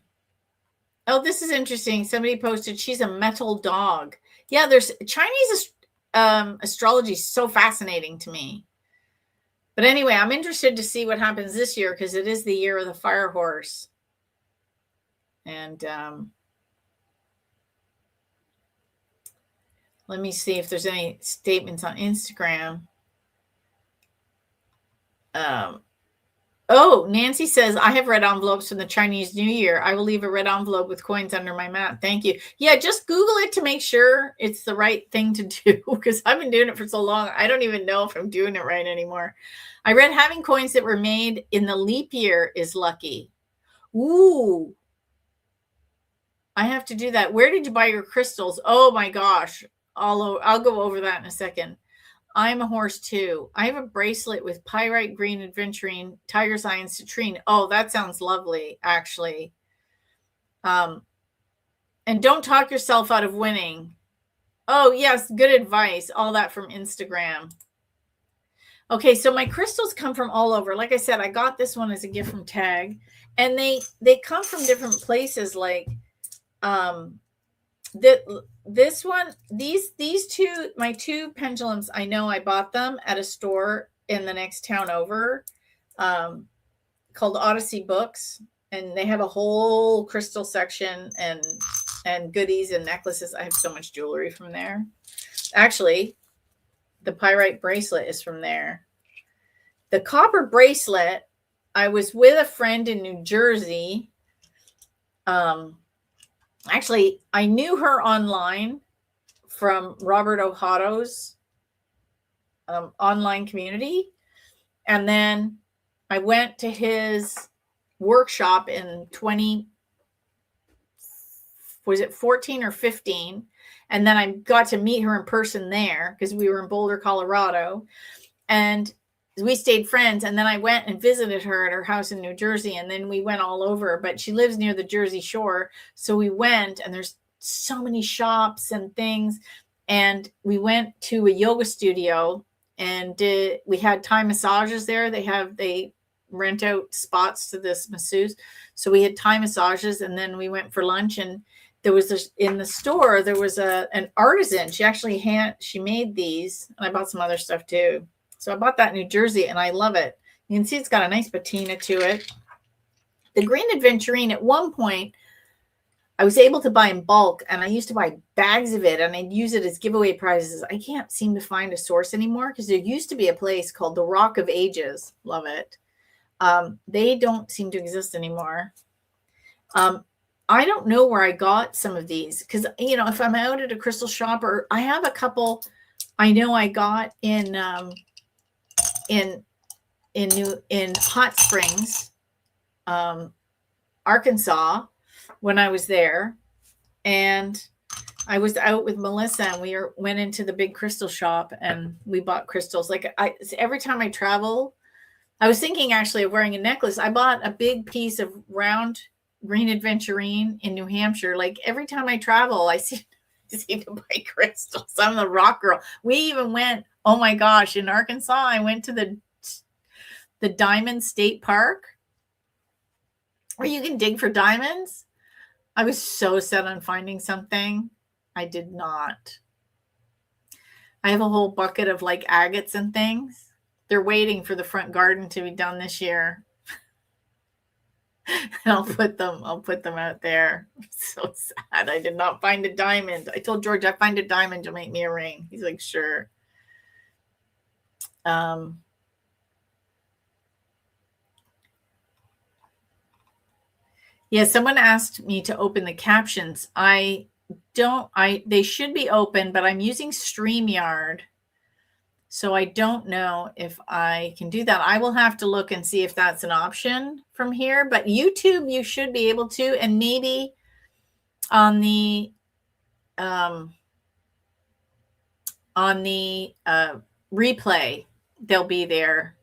this is interesting. Somebody posted, she's a metal dog. Yeah, there's Chinese astrology is so fascinating to me. But anyway, I'm interested to see what happens this year because it is the year of the fire horse. And let me see if there's any statements on Instagram. Oh, Nancy says, I have red envelopes from the Chinese New Year. I will leave a red envelope with coins under my mat. Thank you. Yeah, just Google it to make sure it's the right thing to do because I've been doing it for so long. I don't even know if I'm doing it right anymore. I read having coins that were made in the leap year is lucky. Ooh. I have to do that. Where did you buy your crystals? Oh my gosh. I'll go over that in a second. I'm a horse too. I have a bracelet with pyrite green aventurine, tiger's eye, and citrine. Oh, that sounds lovely, actually. And don't talk yourself out of winning. Oh, yes, good advice. All that from Instagram. Okay, so my crystals come from all over. Like I said, I got this one as a gift from Tag, and they come from different places. Like this one, these two, my two pendulums, I know I bought them at a store in the next town over, called Odyssey Books, and they have a whole crystal section and goodies and necklaces. I have so much jewelry from there. Actually, the pyrite bracelet is from there. The copper bracelet, I was with a friend in New Jersey. Actually, I knew her online from Robert O'Hotto's online community. And then I went to his workshop in 14 or 15? And then I got to meet her in person there because we were in Boulder, Colorado. And we stayed friends. And then I went and visited her at her house in New Jersey. And then we went all over. But she lives near the Jersey Shore. So we went, and there's so many shops and things. And we went to a yoga studio and we had Thai massages there. They rent out spots to this masseuse. So we had Thai massages, and then we went for lunch, and there was in the store, there was an artisan. She actually she made these, and I bought some other stuff too. So I bought that in New Jersey, and I love it. You can see it's got a nice patina to it. The green aventurine, at one point, I was able to buy in bulk, and I used to buy bags of it, and I'd use it as giveaway prizes. I can't seem to find a source anymore because there used to be a place called the Rock of Ages. Love it. They don't seem to exist anymore. I don't know where I got some of these because, if I'm out at a crystal shop, or I have a couple I know I got in Hot Springs, Arkansas, when I was there, and I was out with Melissa, and we went into the big crystal shop, and we bought crystals. Like every time I travel, I was thinking actually of wearing a necklace. I bought a big piece of round green aventurine in New Hampshire. Like every time I travel, I see to buy crystals. I'm the rock girl. We even went, oh my gosh, in Arkansas, I went to the Diamond State Park where you can dig for diamonds. I was so set on finding something. I did not. I have a whole bucket of like agates and things. They're waiting for the front garden to be done this year. And I'll put them out there. I'm so sad. I did not find a diamond. I told George, I find a diamond, you'll make me a ring. He's like, sure. Yeah, someone asked me to open the captions. They should be open, but I'm using StreamYard. So I don't know if I can do that. I will have to look and see if that's an option from here. But YouTube, you should be able to, and maybe on the replay, they'll be there.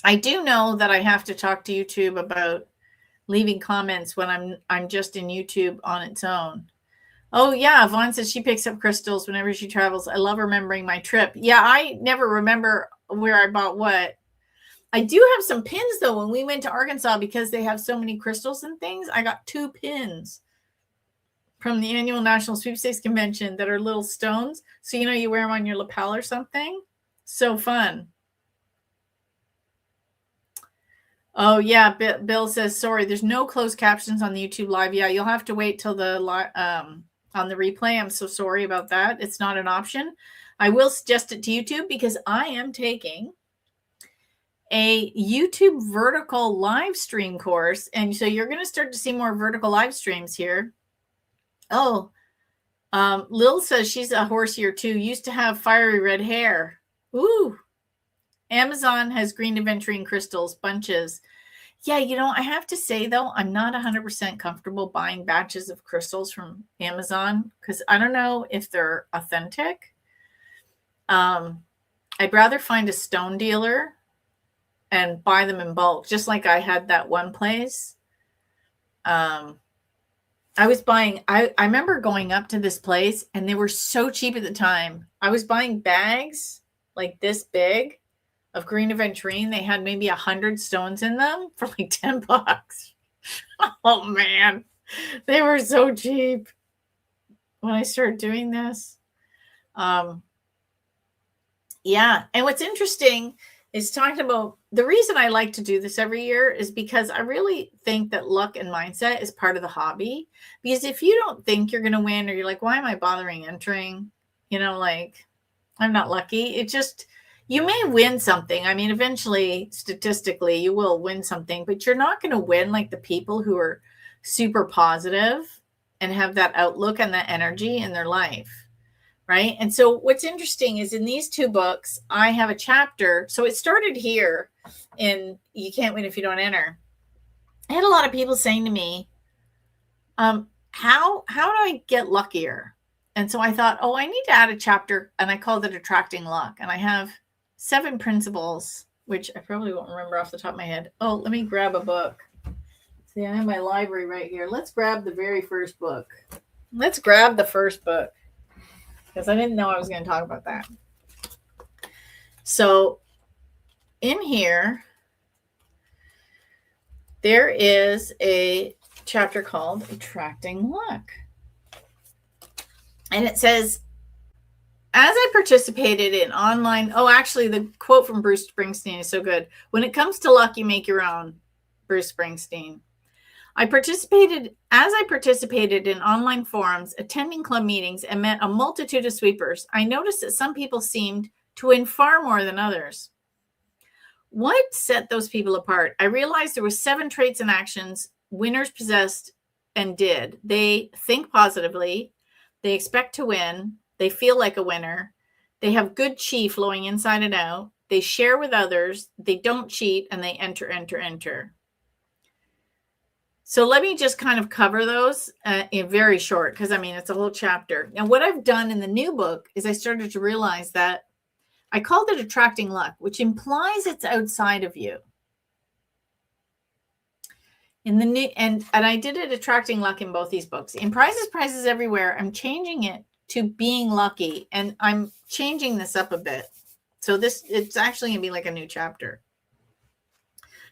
I do know that I have to talk to YouTube about leaving comments when I'm just in YouTube on its own. Oh, yeah. Vaughn says she picks up crystals whenever she travels. I love remembering my trip. Yeah, I never remember where I bought what. I do have some pins, though. When we went to Arkansas, because they have so many crystals and things, I got 2 pins from the annual National Sweepstakes Convention that are little stones. So, you wear them on your lapel or something. So fun. Oh, yeah. Bill says, sorry, there's no closed captions on the YouTube live. Yeah, you'll have to wait till on the replay. I'm so sorry about that. It's not an option. I will suggest it to YouTube because I am taking a YouTube vertical live stream course. And so you're going to start to see more vertical live streams here. Oh, Lil says she's a horse here too. Used to have fiery red hair. Ooh. Amazon has green aventurine crystals, bunches. Yeah, I have to say, though, I'm not 100% comfortable buying batches of crystals from Amazon because I don't know if they're authentic. I'd rather find a stone dealer and buy them in bulk, just like I had that one place. I remember going up to this place, and they were so cheap at the time. I was buying bags like this big of green aventurine. They had maybe 100 stones in them for like $10. Oh man, they were so cheap when I started doing this. Yeah, and what's interesting is talking about the reason I like to do this every year is because I really think that luck and mindset is part of the hobby. Because if you don't think you're going to win, or you're like, why am I bothering entering? Like, I'm not lucky. It just, you may win something. I mean, eventually, statistically, you will win something, but you're not going to win like the people who are super positive and have that outlook and that energy in their life, right? And so what's interesting is in these 2 books, I have a chapter. So it started here in You Can't Win If You Don't Enter. I had a lot of people saying to me, how do I get luckier? And so I thought, I need to add a chapter, and I called it Attracting Luck. And I have 7 principles, which I probably won't remember off the top of my head. Oh, let me grab a book. See, I have my library right here. Let's grab the very first book. Let's grab the first book because I didn't know I was going to talk about that. So in here, there is a chapter called Attracting Luck. And it says, as I participated in online, actually the quote from Bruce Springsteen is so good. When it comes to luck, you make your own. Bruce Springsteen. As I participated in online forums, attending club meetings, and met a multitude of sweepers, I noticed that some people seemed to win far more than others. What set those people apart? I realized there were 7 traits and actions winners possessed and did. They think positively. They expect to win. They feel like a winner. They have good chi flowing inside and out. They share with others. They don't cheat, and they enter. So let me just kind of cover those in very short, because I mean, it's a whole chapter. Now, what I've done in the new book is I started to realize that I called it attracting luck, which implies it's outside of you. In the new, and I did it attracting luck in both these books. In Prizes Everywhere, I'm changing it to being lucky, and I'm changing this up a bit. So it's actually going to be like a new chapter.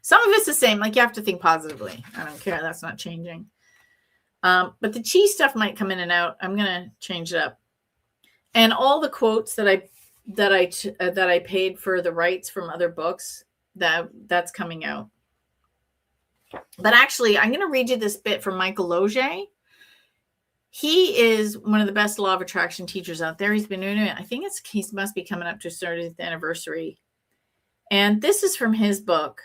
Some of it's the same, like you have to think positively. I don't care, that's not changing. But the chi stuff might come in and out. I'm going to change it up. And all the quotes that I paid for the rights from other books, that's coming out. But actually, I'm going to read you this bit from Michael Loge. He is one of the best law of attraction teachers out there. He's been doing it. I think he must be coming up to his 30th anniversary. And this is from his book.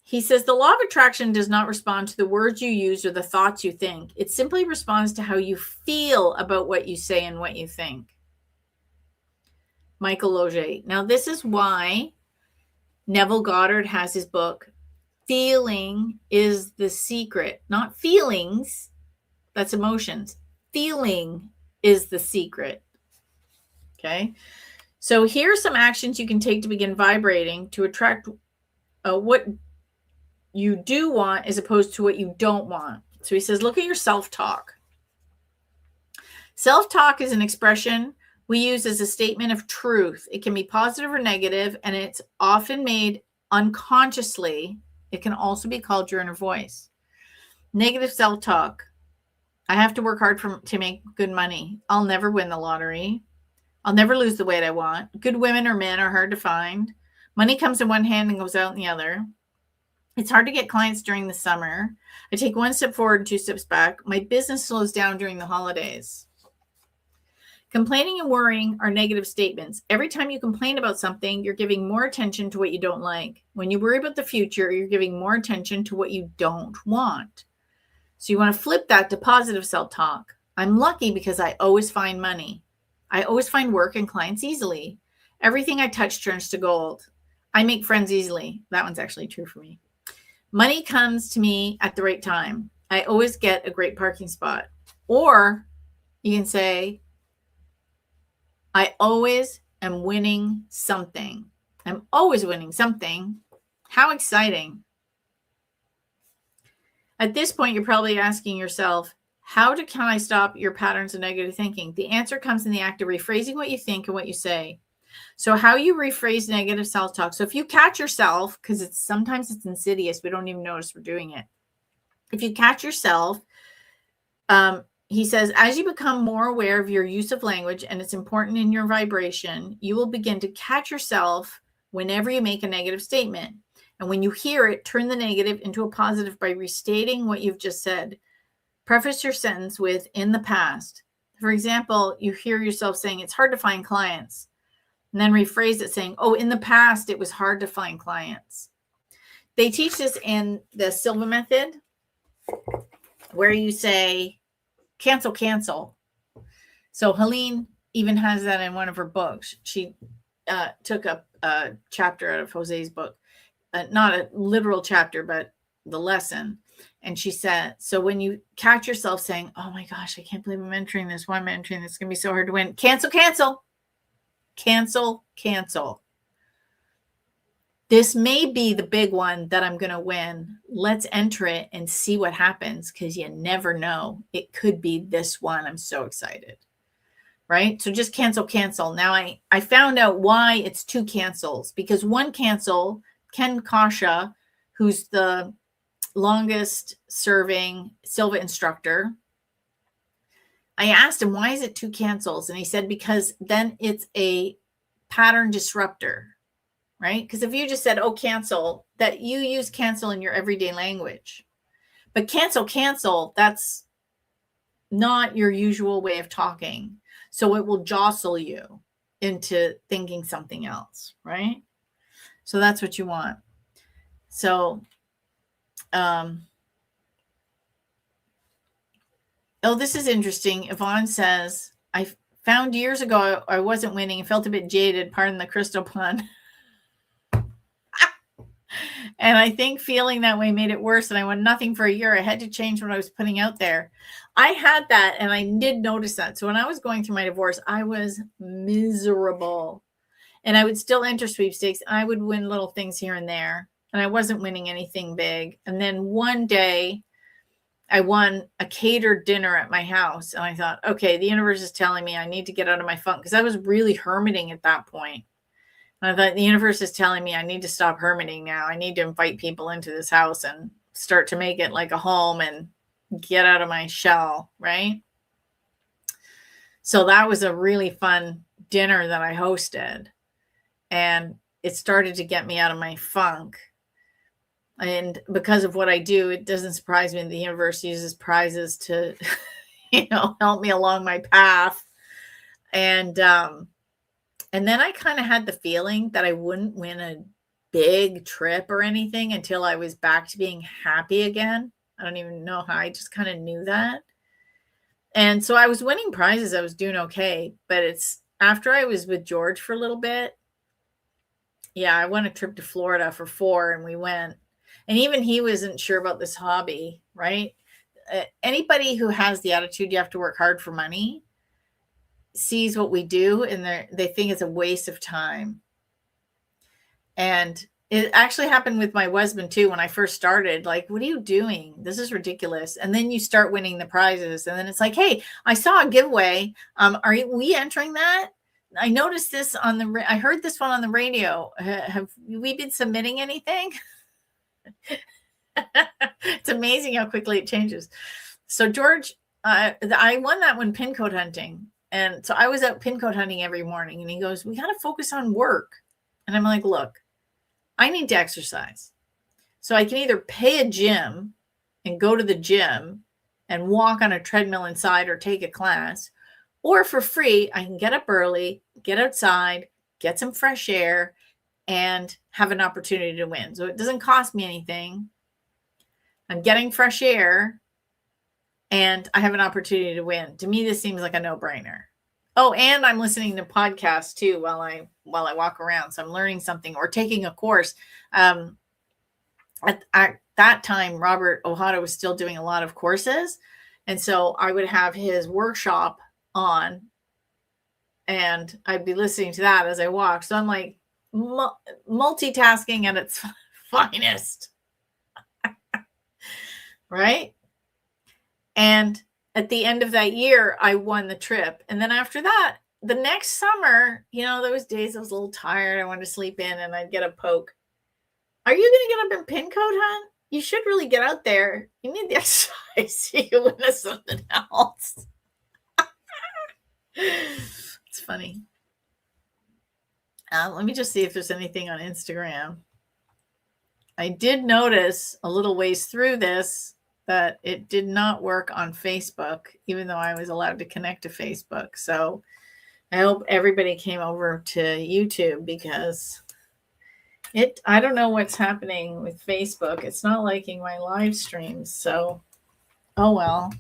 He says, the law of attraction does not respond to the words you use or the thoughts you think. It simply responds to how you feel about what you say and what you think. Michael Loge. Now, this is why Neville Goddard has his book, Feeling is the Secret. Not feelings, that's emotions. Feeling is the secret. Okay? So here are some actions you can take to begin vibrating to attract what you do want as opposed to what you don't want. So he says, look at your self-talk. Self-talk is an expression we use as a statement of truth. It can be positive or negative, and it's often made unconsciously. It can also be called your inner voice. Negative self-talk. I have to work hard to make good money. I'll never win the lottery. I'll never lose the weight I want. Good women or men are hard to find. Money comes in one hand and goes out in the other. It's hard to get clients during the summer. I take 1 step forward and 2 steps back. My business slows down during the holidays. Complaining and worrying are negative statements. Every time you complain about something, you're giving more attention to what you don't like. When you worry about the future, you're giving more attention to what you don't want. So you want to flip that to positive self-talk. I'm lucky because I always find money. I always find work and clients easily. Everything I touch turns to gold. I make friends easily. That one's actually true for me. Money comes to me at the right time. I always get a great parking spot. Or you can say, I always am winning something. I'm always winning something. How exciting. At this point, you're probably asking yourself, can I stop your patterns of negative thinking? The answer comes in the act of rephrasing what you think and what you say. So how you rephrase negative self-talk. So if you catch yourself, because sometimes it's insidious, we don't even notice we're doing it. If you catch yourself, he says, as you become more aware of your use of language and it's important in your vibration, you will begin to catch yourself whenever you make a negative statement. And when you hear it, turn the negative into a positive by restating what you've just said. Preface your sentence with, in the past. For example, you hear yourself saying, it's hard to find clients. And then rephrase it saying, oh, in the past, it was hard to find clients. They teach this in the Silva method, where you say, cancel. So Helene even has that in one of her books. She took a chapter out of Jose's book, not a literal chapter, but the lesson. And she said, so when you catch yourself saying, oh my gosh, I can't believe I'm entering this. Why am I entering this? It's going to be so hard to win. Cancel. This may be the big one that I'm going to win. Let's enter it and see what happens, because you never know. It could be this one. I'm so excited. Right? So just cancel. Now I found out why it's 2 cancels, because one cancel, Ken Kasha, who's the longest serving Silva instructor, I asked him, why is it 2 cancels? And he said, because then it's a pattern disruptor, right? Because if you just said, oh, cancel, that you use cancel in your everyday language. But cancel, that's not your usual way of talking. So it will jostle you into thinking something else, right? So that's what you want. So, oh, this is interesting. Yvonne says, I found years ago I wasn't winning and felt a bit jaded, pardon the crystal pun. And I think feeling that way made it worse. And I won nothing for a year. I had to change what I was putting out there. I had that, and I did notice that. So when I was going through my divorce, I was miserable. And I would still enter sweepstakes. I would win little things here and there. And I wasn't winning anything big. And then one day I won a catered dinner at my house. And I thought, okay, the universe is telling me I need to get out of my funk, because I was really hermiting at that point. And I thought, the universe is telling me I need to stop hermiting now. I need to invite people into this house and start to make it like a home and get out of my shell, right? So that was a really fun dinner that I hosted. And it started to get me out of my funk. And because of what I do, it doesn't surprise me the universe uses prizes to, help me along my path. And then I kind of had the feeling that I wouldn't win a big trip or anything until I was back to being happy again. I don't even know how. I just kind of knew that. And so I was winning prizes. I was doing okay. But it's after I was with George for a little bit. Yeah, I won a trip to Florida for 4, and we went. And even he wasn't sure about this hobby, right? Anybody who has the attitude you have to work hard for money sees what we do, and they think it's a waste of time. And it actually happened with my husband too. When I first started, like, what are you doing? This is ridiculous. And then you start winning the prizes, and then it's like, hey, I saw a giveaway. Are we entering that? I noticed this I heard this one on the radio. Have we been submitting anything? It's amazing how quickly it changes. So George, I won that one pin code hunting. And so I was out pin code hunting every morning, and he goes, we got to focus on work. And I'm like, look, I need to exercise. So I can either pay a gym and go to the gym and walk on a treadmill inside or take a class, or for free, I can get up early, get outside, get some fresh air, and have an opportunity to win. So it doesn't cost me anything. I'm getting fresh air, and I have an opportunity to win. To me, this seems like a no-brainer. Oh, and I'm listening to podcasts too while I walk around. So I'm learning something or taking a course. At that time, Robert Ohata was still doing a lot of courses. And so I would have his workshop on, and I'd be listening to that as I walk. So I'm like multitasking at its finest. Right? And at the end of that year, I won the trip. And then after that, the next summer, there was days I was a little tired. I wanted to sleep in, and I'd get a poke. Are you going to get up and pin code hunt? You should really get out there. You need the exercise. You win something else. It's funny. Let me just see if there's anything on Instagram. I did notice a little ways through this that it did not work on Facebook, even though I was allowed to connect to Facebook. So I hope everybody came over to YouTube, because I don't know what's happening with Facebook. It's not liking my live streams. So, oh well.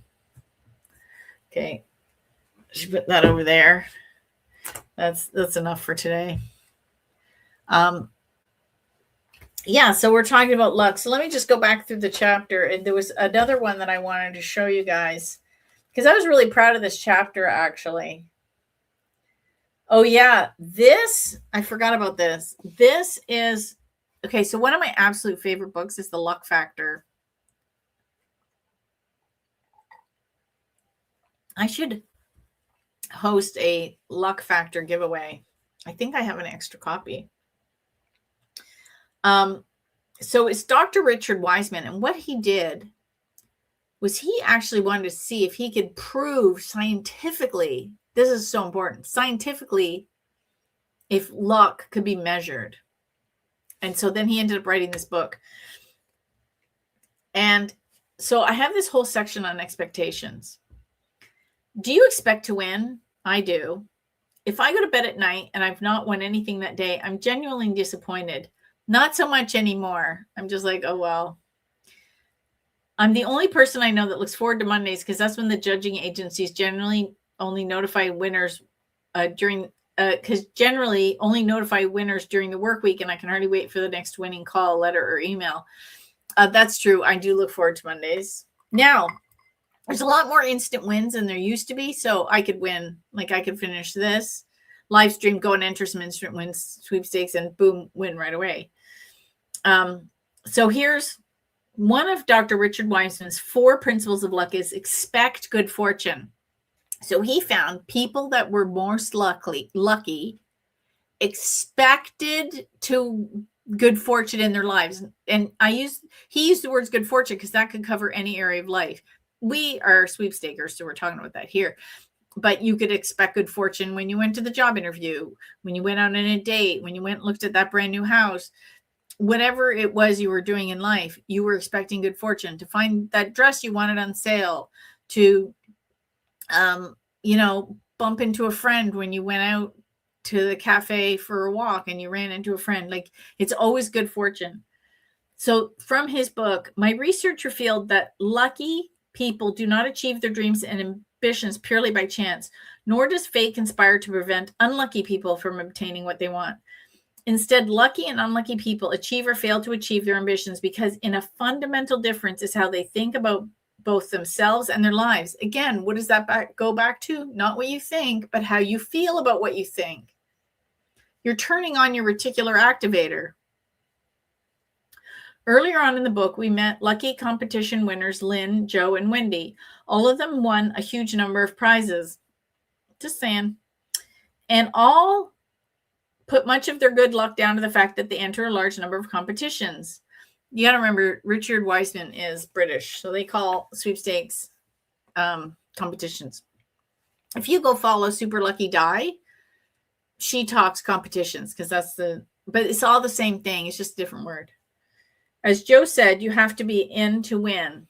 Okay. I should put that over there. That's enough for today. Yeah, so we're talking about luck. So let me just go back through the chapter. And there was another one that I wanted to show you guys, because I was really proud of this chapter, actually. Oh, yeah. I forgot about this. This is, okay, so one of my absolute favorite books is The Luck Factor. I should host a Luck Factor giveaway. I think I have an extra copy. So it's Dr. Richard Wiseman, and what he did was he actually wanted to see if he could prove scientifically, this is so important, scientifically, if luck could be measured. And so then he ended up writing this book. And so I have this whole section on expectations. Do you expect to win? I do. If I go to bed at night and I've not won anything that day, I'm genuinely disappointed. Not so much anymore. I'm just like, oh, well. I'm the only person I know that looks forward to Mondays because that's when the judging agencies generally only notify winners because generally only notify winners during the work week, and I can hardly wait for the next winning call, letter, or email. That's true. I do look forward to Mondays. Now, there's a lot more instant wins than there used to be, so I could win. Like I could finish this live stream, go and enter some instant wins, sweepstakes, and boom, win right away. So here's one of Dr. Richard Wiseman's 4 principles of luck is expect good fortune. So he found people that were most lucky expected to good fortune in their lives. And he used the words good fortune because that could cover any area of life. We are sweepstakers, so we're talking about that here. But you could expect good fortune when you went to the job interview, when you went out on a date, when you went and looked at that brand new house. Whatever it was you were doing in life, you were expecting good fortune to find that dress you wanted on sale, to, bump into a friend when you went out to the cafe for a walk and you ran into a friend. Like, it's always good fortune. So from his book, my research revealed that lucky people do not achieve their dreams and ambitions purely by chance, nor does fate conspire to prevent unlucky people from obtaining what they want. Instead, lucky and unlucky people achieve or fail to achieve their ambitions because in a fundamental difference is how they think about both themselves and their lives. Again, what does that go back to? Not what you think, but how you feel about what you think. You're turning on your reticular activator. Earlier on in the book, we met lucky competition winners Lynn, Joe, and Wendy. All of them won a huge number of prizes. Just saying. And all put much of their good luck down to the fact that they enter a large number of competitions. You got to remember, Richard Wiseman is British, so they call sweepstakes competitions. If you go follow Super Lucky Die, she talks competitions because but it's all the same thing. It's just a different word. As Joe said, you have to be in to win.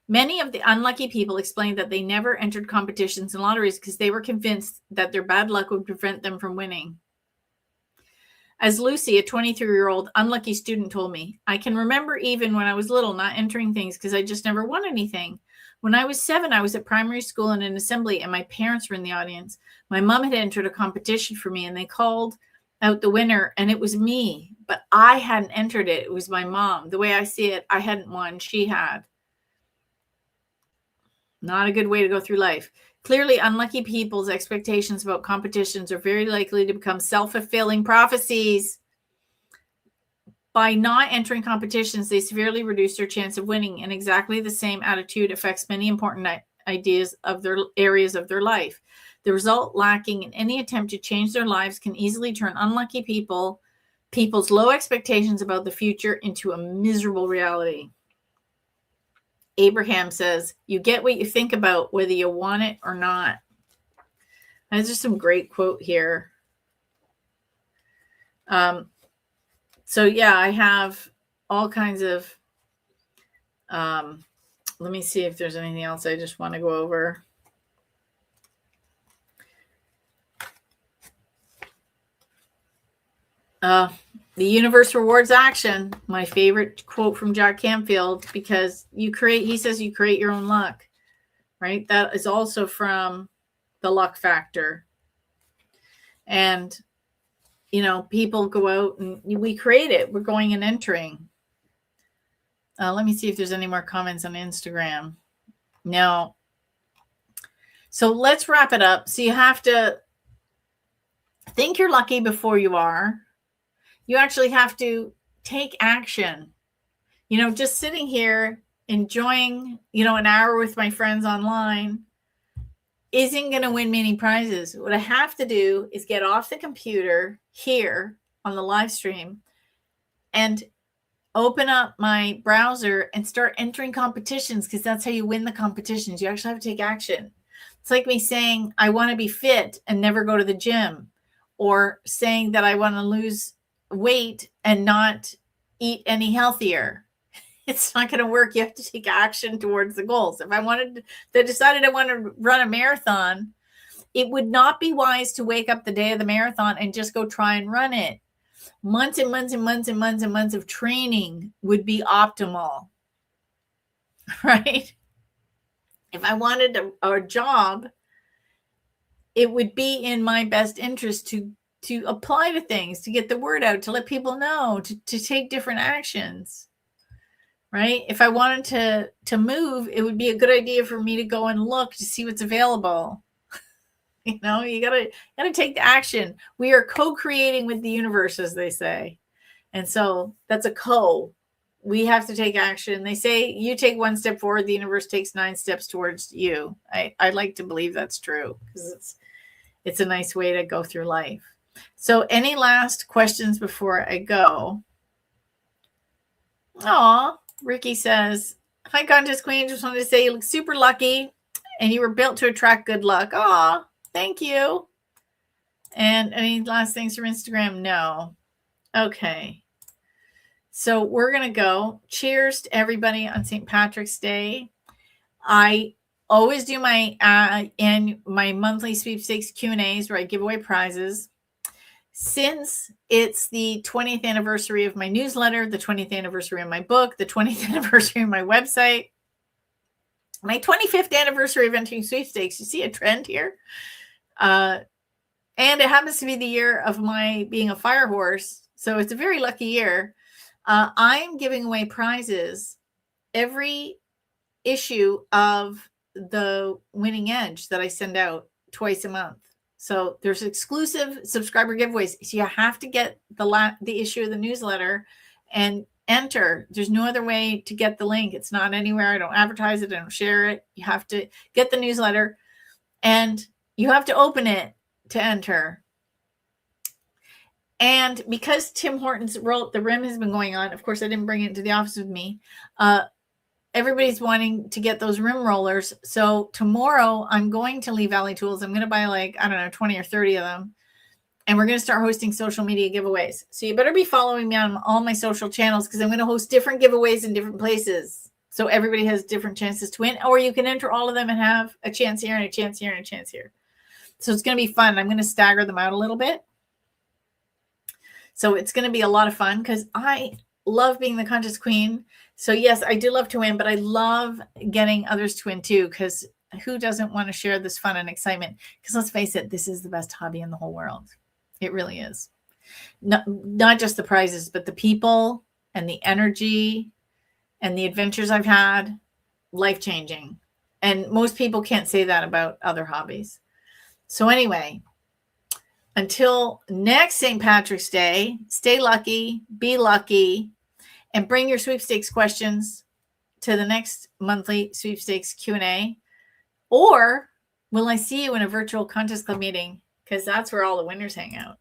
Many of the unlucky people explained that they never entered competitions and lotteries because they were convinced that their bad luck would prevent them from winning. As Lucy, a 23-year-old unlucky student, told me, I can remember even when I was little not entering things because I just never won anything. When I was 7, I was at primary school in an assembly and my parents were in the audience. My mom had entered a competition for me and they called out the winner and it was me, but I hadn't entered it. It was my mom. The way I see it, I hadn't won. She had. Not a good way to go through life. Clearly, unlucky people's expectations about competitions are very likely to become self-fulfilling prophecies. By not entering competitions, they severely reduce their chance of winning, and exactly the same attitude affects many important areas of their life. The result, lacking in any attempt to change their lives, can easily turn unlucky people's low expectations about the future into a miserable reality. Abraham says, you get what you think about, whether you want it or not. There's just some great quote here. So yeah, I have all kinds of, let me see if there's anything else I just want to go over. The universe rewards action. My favorite quote from Jack Canfield, because he says you create your own luck, right? That is also from The Luck Factor. And, people go out and we create it. We're going and entering. Let me see if there's any more comments on Instagram. No. So let's wrap it up. So you have to think you're lucky before you are. You actually have to take action. Just sitting here enjoying, an hour with my friends online isn't going to win many prizes. What I have to do is get off the computer here on the live stream and open up my browser and start entering competitions, because that's how you win the competitions. You actually have to take action. It's like me saying I want to be fit and never go to the gym, or saying that I want to lose weight and not eat any healthier. It's not going to work. You have to take action towards the goals. If I decided I want to run a marathon, it would not be wise to wake up the day of the marathon and just go try and run it. Months and months and months and months and months of training would be optimal, right? If I wanted a job, it would be in my best interest to apply to things, to get the word out, to let people know, to take different actions, right? If I wanted to move, it would be a good idea for me to go and look to see what's available. You know, you gotta take the action. We are co-creating with the universe, as they say. And so that's a co. We have to take action. They say you take one step forward, the universe takes 9 steps towards you. I like to believe that's true because it's a nice way to go through life. So any last questions before I go? Aw, Ricky says, hi, Contest Queen. Just wanted to say you look super lucky and you were built to attract good luck. Aw, thank you. And any last things from Instagram? No. Okay. So we're going to go. Cheers to everybody on St. Patrick's Day. I always do my monthly sweepstakes Q&As where I give away prizes. Since it's the 20th anniversary of my newsletter, the 20th anniversary of my book, the 20th anniversary of my website, my 25th anniversary of entering sweepstakes, you see a trend here? And it happens to be the year of my being a fire horse. So it's a very lucky year. I'm giving away prizes every issue of the Winning Edge that I send out twice a month. So there's exclusive subscriber giveaways. So you have to get the issue of the newsletter and enter. There's no other way to get the link. It's not anywhere. I don't advertise it. I don't share it. You have to get the newsletter and you have to open it to enter. And because Tim Hortons wrote The Rim has been going on, of course, I didn't bring it to the office with me. Everybody's wanting to get those rim rollers. So tomorrow I'm going to Lee Valley Tools. I'm going to buy 20 or 30 of them. And we're going to start hosting social media giveaways. So you better be following me on all my social channels because I'm going to host different giveaways in different places. So everybody has different chances to win. Or you can enter all of them and have a chance here and a chance here and a chance here. So it's going to be fun. I'm going to stagger them out a little bit. So it's going to be a lot of fun because I love being the contest queen. So yes, I do love to win, but I love getting others to win too, because who doesn't want to share this fun and excitement? Because let's face it, this is the best hobby in the whole world. It really is. Not just the prizes, but the people and the energy and the adventures I've had, life-changing. And most people can't say that about other hobbies. So anyway, until next St. Patrick's Day, stay lucky, be lucky, and bring your sweepstakes questions to the next monthly sweepstakes Q&A. Or will I see you in a virtual contest club meeting? Because that's where all the winners hang out.